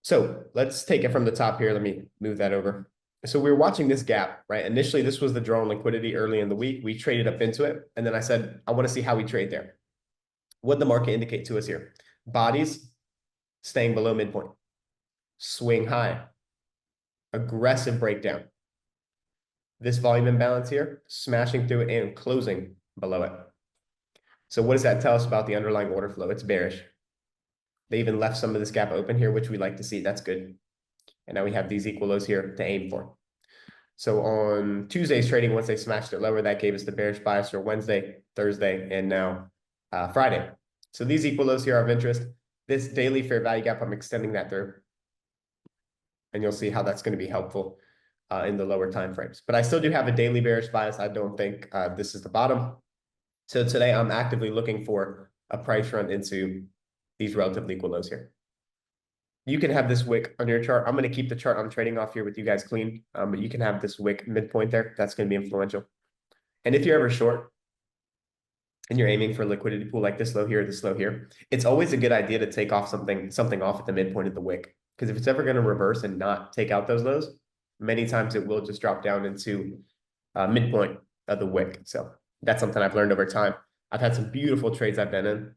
So let's take it from the top here. Let me move that over. So we were watching this gap, right? Initially, this was the draw on liquidity early in the week. We traded up into it. And then I said, I want to see how we trade there. What did the market indicate to us here? Bodies staying below midpoint. Swing high. Aggressive breakdown. This volume imbalance here, smashing through it and closing below it. So what does that tell us about the underlying order flow? It's bearish. They even left some of this gap open here, which we like to see. That's good. And now we have these equal lows here to aim for. So on Tuesday's trading, once they smashed it lower, that gave us the bearish bias for Wednesday, Thursday, and now Friday. So these equal lows here are of interest. This daily fair value gap, I'm extending that through. And you'll see how that's going to be helpful in the lower time frames. But I still do have a daily bearish bias. I don't think this is the bottom. So today I'm actively looking for a price run into these relatively equal lows here. You can have this wick on your chart. I'm going to keep the chart I'm trading off here with you guys clean, but you can have this wick midpoint there. That's going to be influential. And if you're ever short and you're aiming for a liquidity pool like this low here, it's always a good idea to take off something off at the midpoint of the wick. Because if it's ever going to reverse and not take out those lows, many times it will just drop down into midpoint of the wick. So that's something I've learned over time. I've had some beautiful trades I've been in.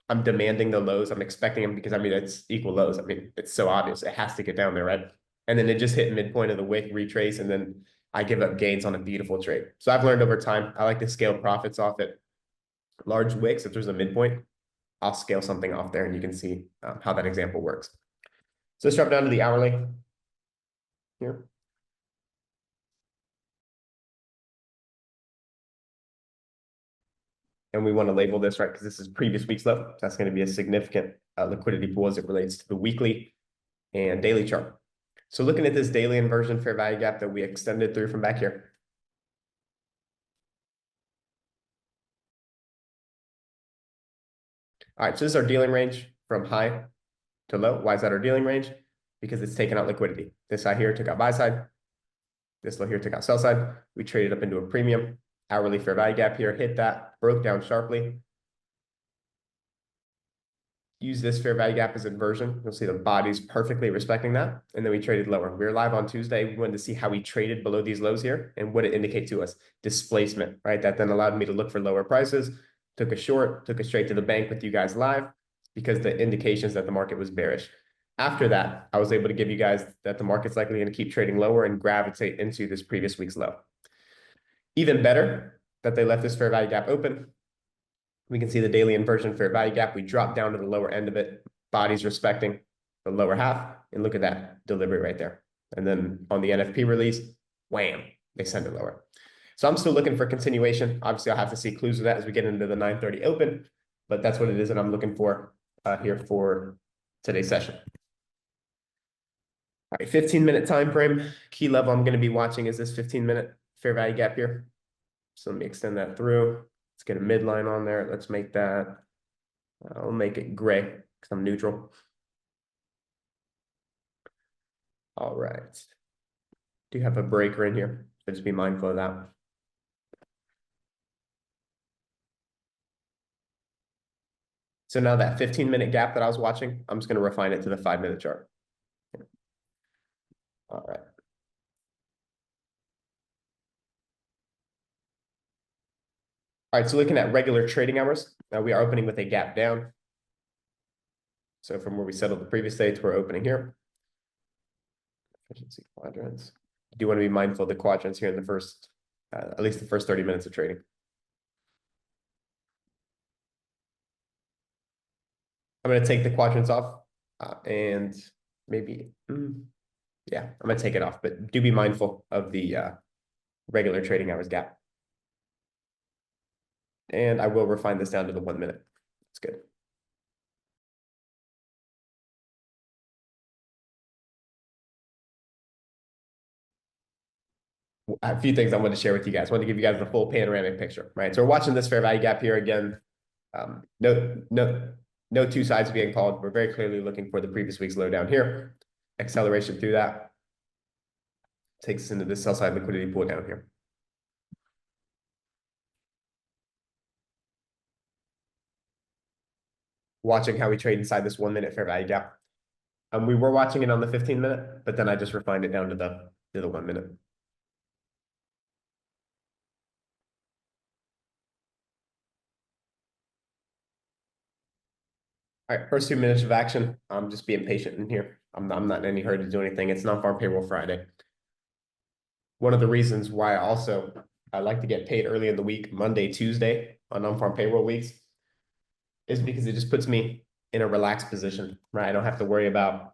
I'm demanding the lows. I'm expecting them because, I mean, it's equal lows. I mean, it's so obvious. It has to get down there, right? And then it just hit midpoint of the wick, retrace, and then I give up gains on a beautiful trade. So I've learned over time, I like to scale profits off at large wicks. If there's a midpoint, I'll scale something off there, and you can see how that example works. So let's drop down to the hourly here. And we want to label this, right? Because this is previous week's low. That's going to be a significant liquidity pool as it relates to the weekly and daily chart. So looking at this daily inversion fair value gap that we extended through from back here. All right, so this is our dealing range from high to low. Why is that our dealing range? Because it's taken out liquidity. This side here took out buy side. This low here took out sell side. We traded up into a premium. Hourly fair value gap here, hit that, broke down sharply. Use this fair value gap as inversion. You'll see the body's perfectly respecting that. And then we traded lower. We were live on Tuesday. We wanted to see how we traded below these lows here and what it indicates to us. Displacement, right? That then allowed me to look for lower prices. Took a short, took it straight to the bank with you guys live because the indications that the market was bearish. After that, I was able to give you guys that the market's likely going to keep trading lower and gravitate into this previous week's low. Even better that they left this fair value gap open. We can see the daily inversion fair value gap. We drop down to the lower end of it. Body's respecting the lower half. And look at that delivery right there. And then on the NFP release, wham, they send it lower. So I'm still looking for continuation. Obviously, I'll have to see clues of that as we get into the 9:30 open. But that's what it is that I'm looking for here for today's session. All right, 15-minute time frame. Key level I'm going to be watching is this 15-minute fair value gap here. So let me extend that through. Let's get a midline on there. Let's make that, I'll make it gray because I'm neutral. All right. Do have a breaker in here, so just be mindful of that. So now that 15-minute gap that I was watching, I'm just going to refine it to the 5-minute chart. All right. All right, so looking at regular trading hours, now we are opening with a gap down. So from where we settled the previous day to we're opening here. Efficiency quadrants. I do want to be mindful of the quadrants here in the first, at least the first 30 minutes of trading. I'm going to take the quadrants off and maybe, yeah, I'm going to take it off, but do be mindful of the regular trading hours gap. And I will refine this down to the 1 minute. That's good. A few things I want to share with you guys. I want to give you guys the full panoramic picture, right? So we're watching this fair value gap here again. No two sides being called. We're very clearly looking for the previous week's low down here. Acceleration through that takes us into this sell side liquidity pool down here. Watching how we trade inside this 1 minute fair value gap. We were watching it on the 15-minute, but then I just refined it down to the 1 minute. All right, first 2 minutes of action. I'm just being patient in here. I'm not in any hurry to do anything. It's non-farm payroll Friday. One of the reasons why I like to get paid early in the week, Monday, Tuesday on non-farm payroll weeks, is because it just puts me in a relaxed position, right? I don't have to worry about,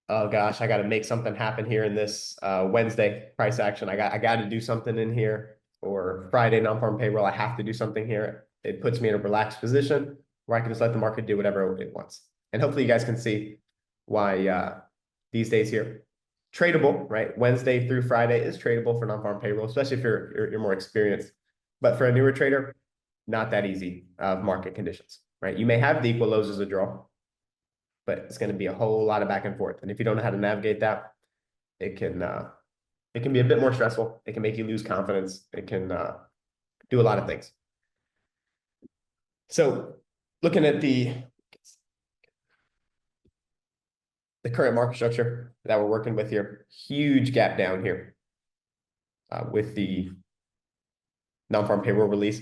oh gosh, I got to make something happen here in this Wednesday price action. I got to do something in here, or Friday non-farm payroll. I have to do something here. It puts me in a relaxed position where I can just let the market do whatever it wants. And hopefully you guys can see why these days here, tradable, right? Wednesday through Friday is tradable for non-farm payroll, especially if you're more experienced. But for a newer trader, not that easy of market conditions, right? You may have the equal lows as a draw, but it's going to be a whole lot of back and forth. And if you don't know how to navigate that, it can be a bit more stressful. It can make you lose confidence. It can do a lot of things. So looking at the current market structure that we're working with here, huge gap down here with the non-farm payroll release.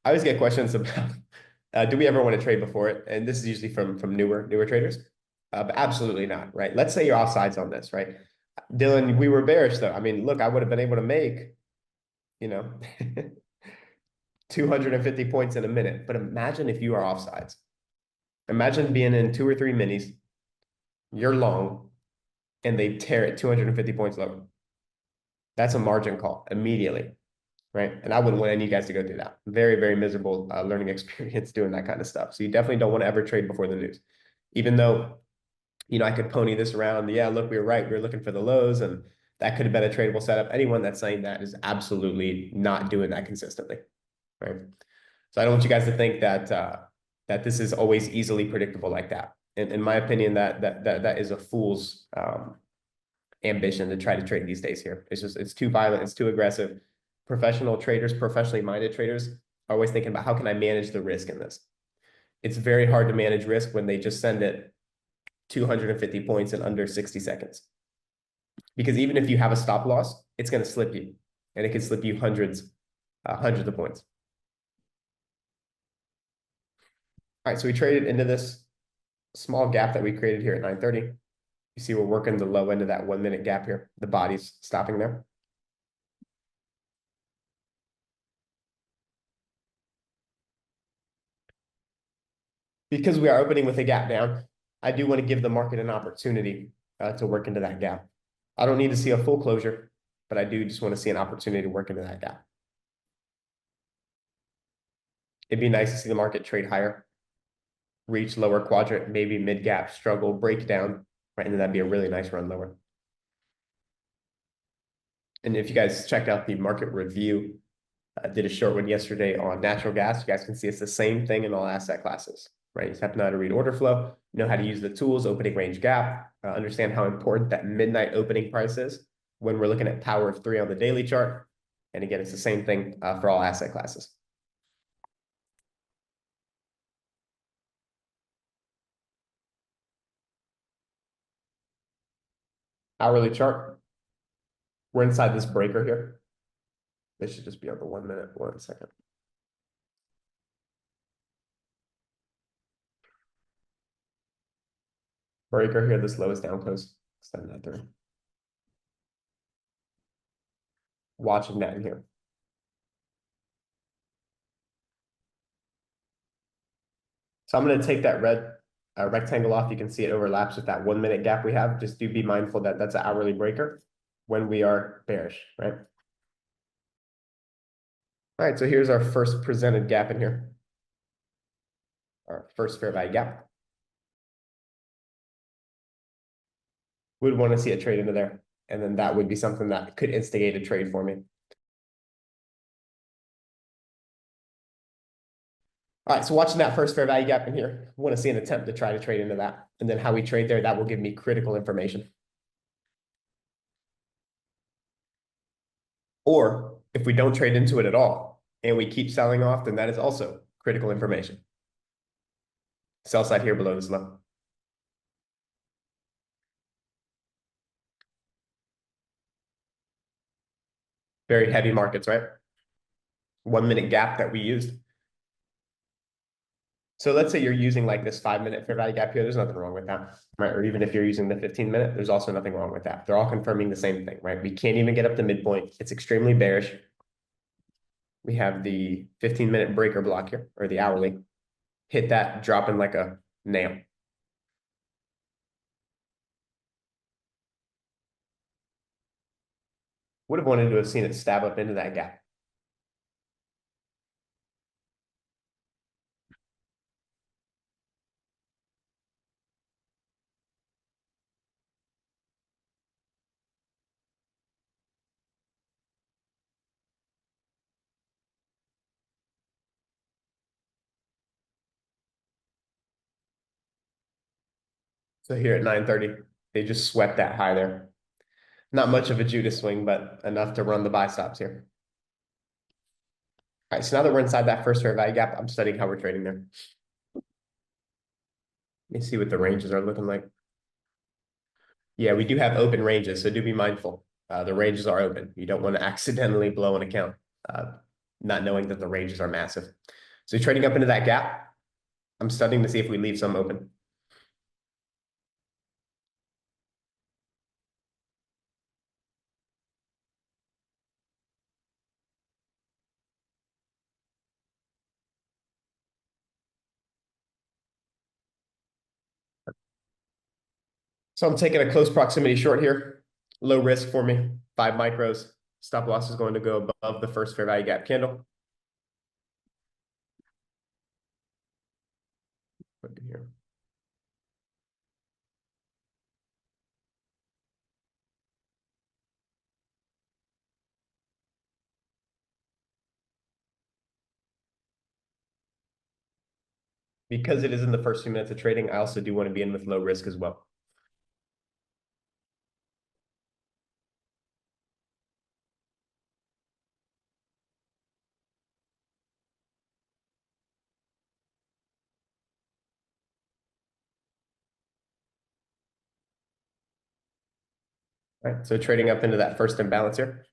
I always get questions about do we ever want to trade before it? And this is usually from newer traders. But absolutely not, right? Let's say you're offsides on this, right? Dylan, we were bearish though. I mean, look, I would have been able to make, 250 points in a minute. But imagine if you are offsides. Imagine being in 2 or 3 minis, you're long, and they tear it 250 points lower. That's a margin call immediately, right? And I wouldn't want any of you guys to go through that. Very, very miserable learning experience doing that kind of stuff. So you definitely don't want to ever trade before the news. Even though, I could pony this around. Yeah, look, we were right. We were looking for the lows, and that could have been a tradable setup. Anyone that's saying that is absolutely not doing that consistently, right? So I don't want you guys to think that that this is always easily predictable like that. In my opinion, that is a fool's ambition to try to trade these days here. It's too violent. It's too aggressive. Professional traders, professionally minded traders are always thinking about how can I manage the risk in this. It's very hard to manage risk when they just send it 250 points in under 60 seconds. Because even if you have a stop loss, it's going to slip you. And it can slip you hundreds of points. All right, so we traded into this small gap that we created here at 9:30. You see we're working the low end of that 1 minute gap here. The body's stopping there. Because we are opening with a gap down, I do want to give the market an opportunity to work into that gap. I don't need to see a full closure, but I do just want to see an opportunity to work into that gap. It'd be nice to see the market trade higher, reach lower quadrant, maybe mid-gap, struggle, break down, right? And then that'd be a really nice run lower. And if you guys checked out the market review, I did a short one yesterday on natural gas. You guys can see it's the same thing in all asset classes, right? You just have to know how to read order flow, know how to use the tools, opening range gap, understand how important that midnight opening price is when we're looking at power of 3 on the daily chart. And again, it's the same thing for all asset classes. Hourly chart. We're inside this breaker here. This should just be on the 1 minute, 1 second. Breaker here, this lowest down close. Extend that through. Watching that in here. So I'm going to take that red rectangle off. You can see it overlaps with that 1 minute gap we have. Just do be mindful that that's an hourly breaker when we are bearish, right? All right, so here's our first presented gap in here. Our first fair value gap. Would want to see a trade into there. And then that would be something that could instigate a trade for me. All right, so watching that first fair value gap in here, I want to see an attempt to try to trade into that. And then how we trade there, that will give me critical information. Or if we don't trade into it at all and we keep selling off, then that is also critical information. Sell side here below this low. Very heavy markets, right? 1 minute gap that we used. So let's say you're using like this 5 minute fair value gap here. There's nothing wrong with that, right? Or even if you're using the 15 minute, there's also nothing wrong with that. They're all confirming the same thing, right? We can't even get up to midpoint. It's extremely bearish. We have the 15 minute breaker block here, or the hourly. Hit that, dropping like a nail. Would have wanted to have seen it stab up into that gap. So here at 9:30, they just swept that high there. Not much of a Judas swing, but enough to run the buy stops here. All right, so now that we're inside that first fair value gap, I'm studying how we're trading there. Let me see what the ranges are looking like. Yeah, we do have open ranges, so do be mindful. The ranges are open. You don't want to accidentally blow an account, not knowing that the ranges are massive. So trading up into that gap, I'm studying to see if we leave some open. So I'm taking a close proximity short here. Low risk for me, 5 micros. Stop loss is going to go above the first fair value gap candle. Put it here. Because it is in the first few minutes of trading, I also do want to be in with low risk as well. All right, so trading up into that first imbalance here.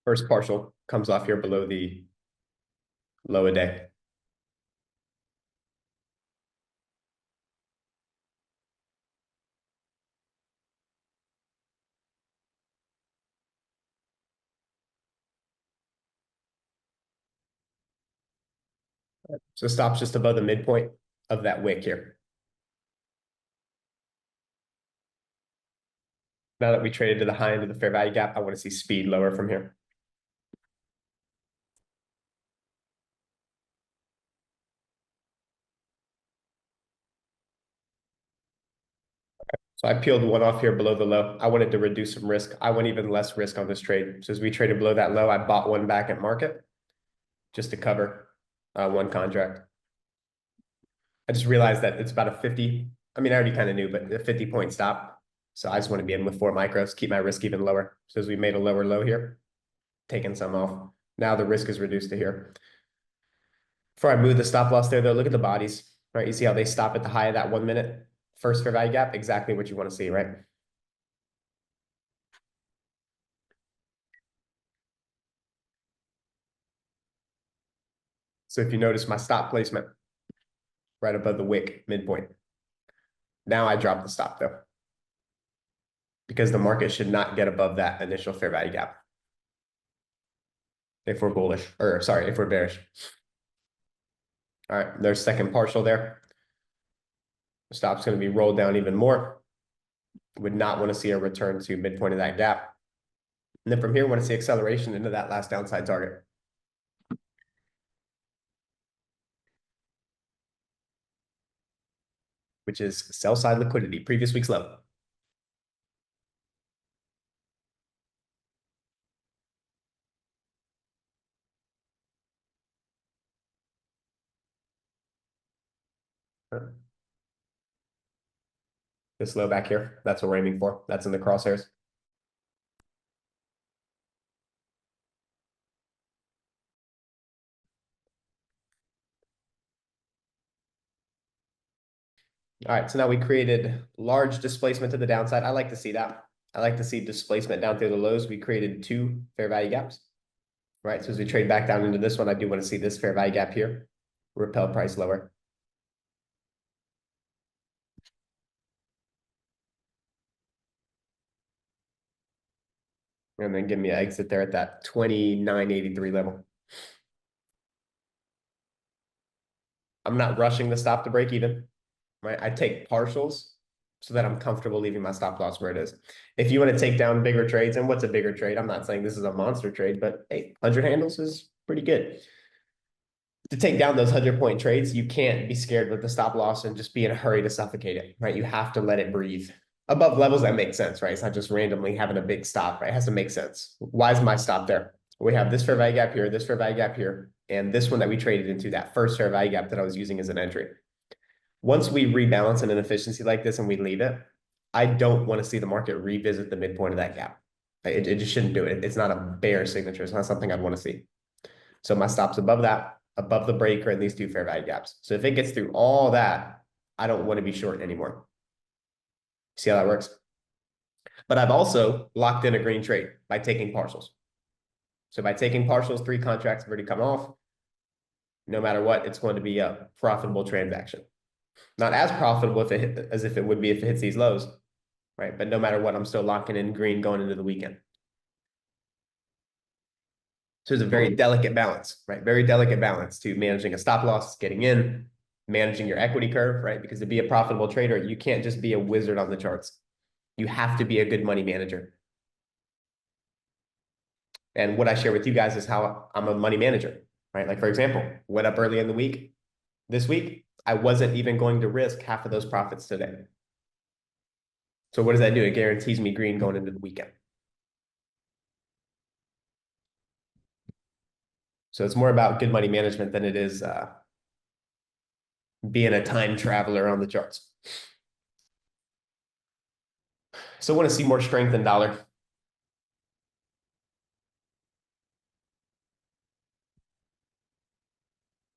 First partial comes off here below the low a day. So stops just above the midpoint of that wick here. Now that we traded to the high end of the fair value gap, I want to see speed lower from here. So I peeled one off here below the low. I wanted to reduce some risk. I want even less risk on this trade. So as we traded below that low, I bought one back at market just to cover one contract. I just realized that it's about a 50. I mean, I already kind of knew, but a 50-point stop. So I just want to be in with 4 micros, keep my risk even lower. So as we made a lower low here, taking some off. Now the risk is reduced to here. Before I move the stop loss there, though, look at the bodies, right? You see how they stop at the high of that 1 minute first fair value gap? Exactly what you want to see, right? So if you notice my stop placement right above the wick midpoint. Now I drop the stop though, because the market should not get above that initial fair value gap if we're bullish, or sorry, if we're bearish. All right, there's second partial there. The stop's going to be rolled down even more. Would not want to see a return to midpoint of that gap. And then from here, want to see acceleration into that last downside target, which is sell side liquidity, previous week's low. This low back here, that's what we're aiming for. That's in the crosshairs. All right, so now we created large displacement to the downside. I like to see that. I like to see displacement down through the lows. We created 2 fair value gaps. Right, so as we trade back down into this one, I do want to see this fair value gap here. Repel price lower. And then give me an exit there at that 29.83 level. I'm not rushing the stop to break even, right? I take partials so that I'm comfortable leaving my stop loss where it is. If you want to take down bigger trades, and what's a bigger trade? I'm not saying this is a monster trade, but hey, 100 handles is pretty good. To take down those 100-point trades, you can't be scared with the stop loss and just be in a hurry to suffocate it, right? You have to let it breathe. Above levels, that makes sense, right? It's not just randomly having a big stop, right? It has to make sense. Why is my stop there? We have this fair value gap here, this fair value gap here, and this one that we traded into, that first fair value gap that I was using as an entry. Once we rebalance an inefficiency like this and we leave it, I don't want to see the market revisit the midpoint of that gap. It just shouldn't do it. It's not a bear signature. It's not something I'd want to see. So my stop's above that, above the breaker and these 2 fair value gaps. So if it gets through all that, I don't want to be short anymore. See how that works? But I've also locked in a green trade by taking partials. So by taking partials, 3 contracts have already come off. No matter what, it's going to be a profitable transaction. Not as profitable as if it would be if it hits these lows, right? But no matter what, I'm still locking in green going into the weekend. So there's a very delicate balance, right? Very delicate balance to managing a stop loss, getting in, managing your equity curve, right? Because to be a profitable trader, you can't just be a wizard on the charts. You have to be a good money manager. And what I share with you guys is how I'm a money manager, right? Like, for example, went up early in the week. This week, I wasn't even going to risk half of those profits today. So what does that do? It guarantees me green going into the weekend. So it's more about good money management than it is being a time traveler on the charts. So I want to see more strength in dollar.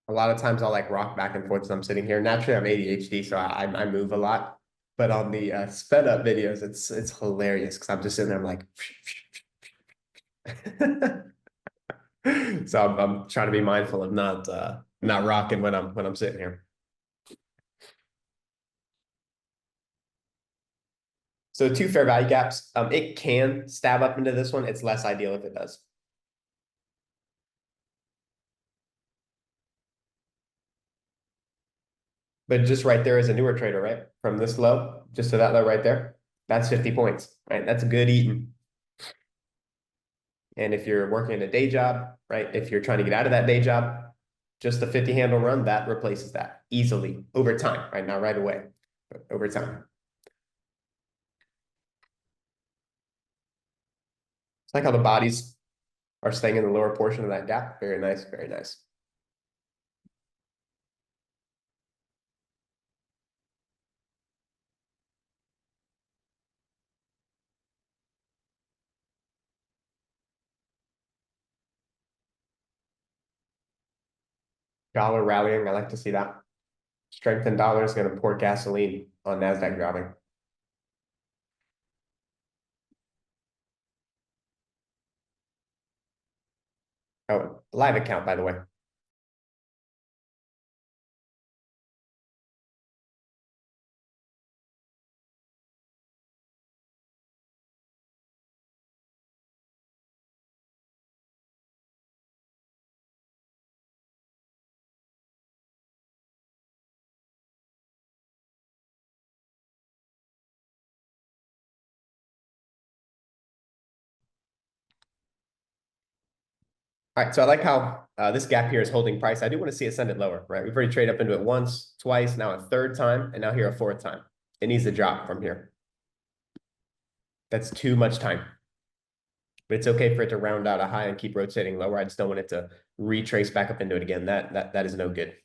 A lot of times I'll like rock back and forth as I'm sitting here. Naturally, I'm ADHD, so I move a lot. But on the sped up videos, it's hilarious because I'm just sitting there, I'm like, so I'm trying to be mindful of not rocking when I'm sitting here. So 2 fair value gaps. It can stab up into this one. It's less ideal if it does. But just right there is a newer trader, right? From this low, just to that low right there. That's 50 points, right? That's good eating. And if you're working a day job, right? If you're trying to get out of that day job, just the 50 handle run, that replaces that easily over time, right? Not right away, but over time. It's like how the bodies are staying in the lower portion of that gap. Very nice, very nice. Dollar rallying, I like to see that. Strength in dollar is going to pour gasoline on NASDAQ dropping. Oh, live account, by the way. All right, so I like how this gap here is holding price. I do want to see it send it lower, right? We've already traded up into it once, twice, now a 3rd time, and now here a 4th time. It needs to drop from here. That's too much time. But it's okay for it to round out a high and keep rotating lower. I just don't want it to retrace back up into it again. That is no good.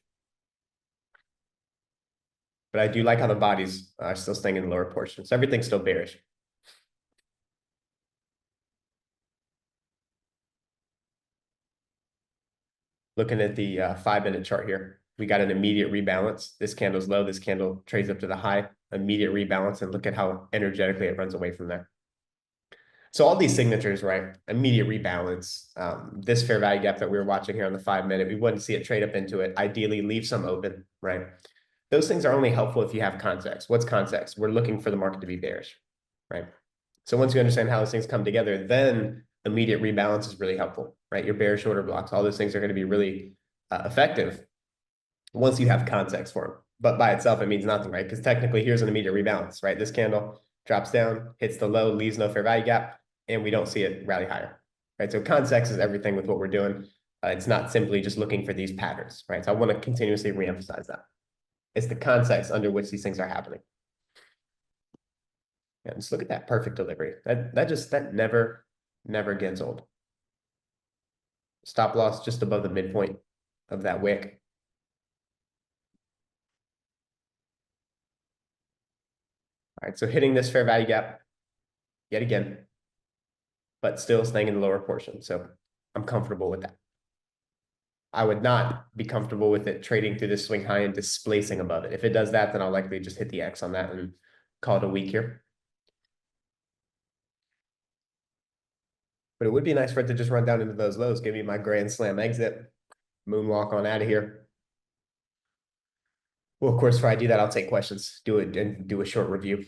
But I do like how the bodies are still staying in the lower portion. So everything's still bearish. Looking at the 5-minute chart here, we got an immediate rebalance. This candle's low. This candle trades up to the high. Immediate rebalance. And look at how energetically it runs away from there. So all these signatures, right? Immediate rebalance. This fair value gap that we were watching here on the 5-minute, we wouldn't see it trade up into it. Ideally, leave some open, right? Those things are only helpful if you have context. What's context? We're looking for the market to be bearish, right? So once you understand how those things come together, then immediate rebalance is really helpful, right? Your bearish order blocks, all those things are going to be really effective once you have context for them. But by itself, it means nothing, right? Because technically, here's an immediate rebalance, right? This candle drops down, hits the low, leaves no fair value gap, and we don't see it rally higher, right? So context is everything with what we're doing. It's not simply just looking for these patterns, right? So I want to continuously reemphasize that. It's the context under which these things are happening. Yeah, just look at that perfect delivery. That never gets old. Stop loss just above the midpoint of that wick. All right, so hitting this fair value gap yet again, but still staying in the lower portion. So I'm comfortable with that. I would not be comfortable with it trading through this swing high and displacing above it. If it does that, then I'll likely just hit the X on that and call it a week here. But it would be nice for it to just run down into those lows, give me my grand slam exit, moonwalk on out of here. Well, of course, before I do that, I'll take questions, do it and do a short review.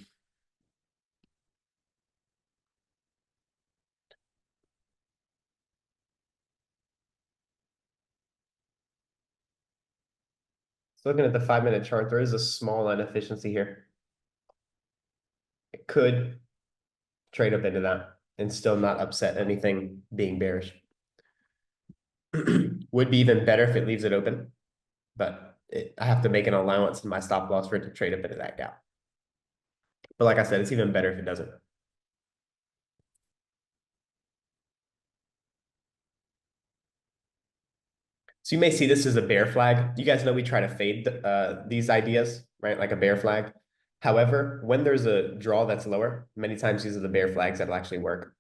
So looking at the 5-minute chart, there is a small inefficiency here. It could trade up into that and still not upset anything being bearish. Would be even better if it leaves it open, but I have to make an allowance in my stop loss for it to trade up into that gap. But like I said, it's even better if it doesn't. So you may see this as a bear flag. You guys know we try to fade these ideas, right? Like a bear flag. However, when there's a draw that's lower, many times these are the bear flags that'll actually work.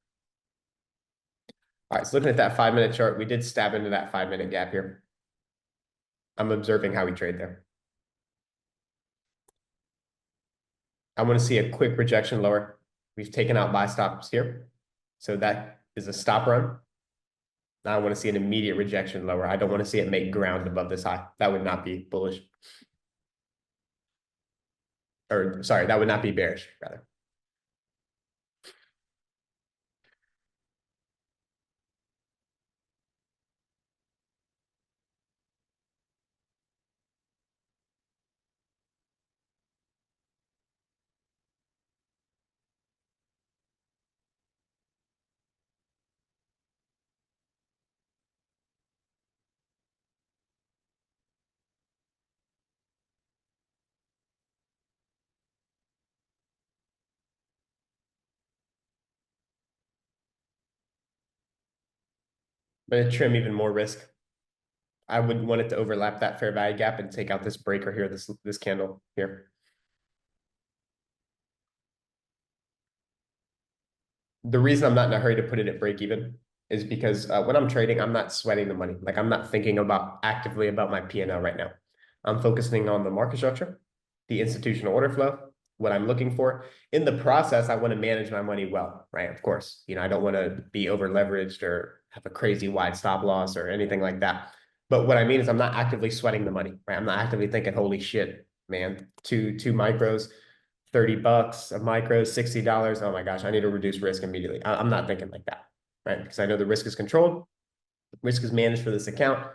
All right, so looking at that 5-minute chart, we did stab into that 5-minute gap here. I'm observing how we trade there. I want to see a quick rejection lower. We've taken out buy stops here. So that is a stop run. Now I want to see an immediate rejection lower. I don't want to see it make ground above this high. That would not be bullish. Or sorry, that would not be bearish, rather. I'm going to trim even more risk. I wouldn't want it to overlap that fair value gap and take out this breaker here, this candle here. The reason I'm not in a hurry to put it at break even is because when I'm trading, I'm not sweating the money. Like I'm not thinking actively about my P&L right now. I'm focusing on the market structure, the institutional order flow, what I'm looking for. In the process, I want to manage my money well, right? Of course, I don't want to be over leveraged or have a crazy wide stop loss or anything like that. But what I mean is I'm not actively sweating the money, right? I'm not actively thinking, holy shit, man, two micros, $30 a micro, $60. Oh my gosh, I need to reduce risk immediately. I'm not thinking like that, right? Because I know the risk is controlled, risk is managed for this account.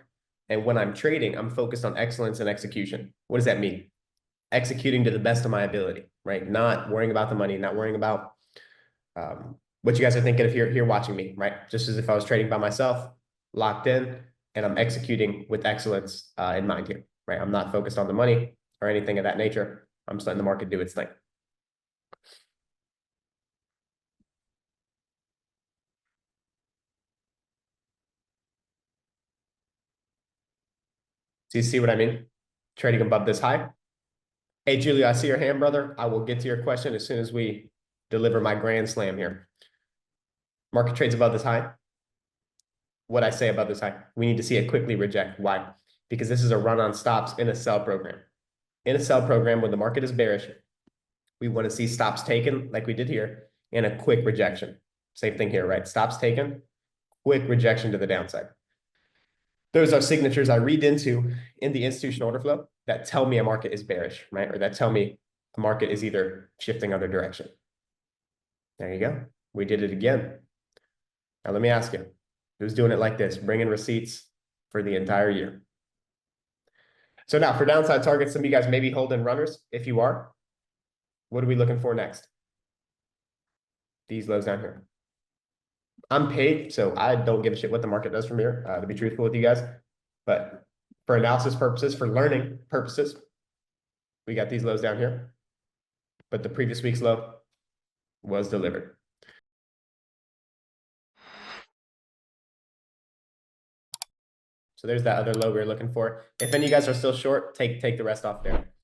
And when I'm trading, I'm focused on excellence and execution. What does that mean? Executing to the best of my ability, right? Not worrying about the money, not worrying about what you guys are thinking if you're here watching me, right? Just as if I was trading by myself, locked in, and I'm executing with excellence in mind here, right? I'm not focused on the money or anything of that nature. I'm just letting the market do its thing. So you see what I mean? Trading above this high. Hey, Julio, I see your hand, brother. I will get to your question as soon as we deliver my grand slam here. Market trades above this high. What I say above this high, we need to see it quickly reject. Why? Because this is a run on stops in a sell program. In a sell program, when the market is bearish, we want to see stops taken like we did here and a quick rejection. Same thing here, right? Stops taken, quick rejection to the downside. Those are signatures I read into in the institutional order flow that tell me a market is bearish, right? Or that tell me a market is either shifting other direction. There you go. We did it again. Now let me ask you, who's doing it like this, bringing receipts for the entire year? So now for downside targets, some of you guys may be holding runners. If you are, what are we looking for next? These lows down here. I'm paid, so I don't give a shit what the market does from here, to be truthful with you guys. But for analysis purposes, for learning purposes, we got these lows down here. But the previous week's low was delivered. So there's that other low we were looking for. If any of you guys are still short, take the rest off there.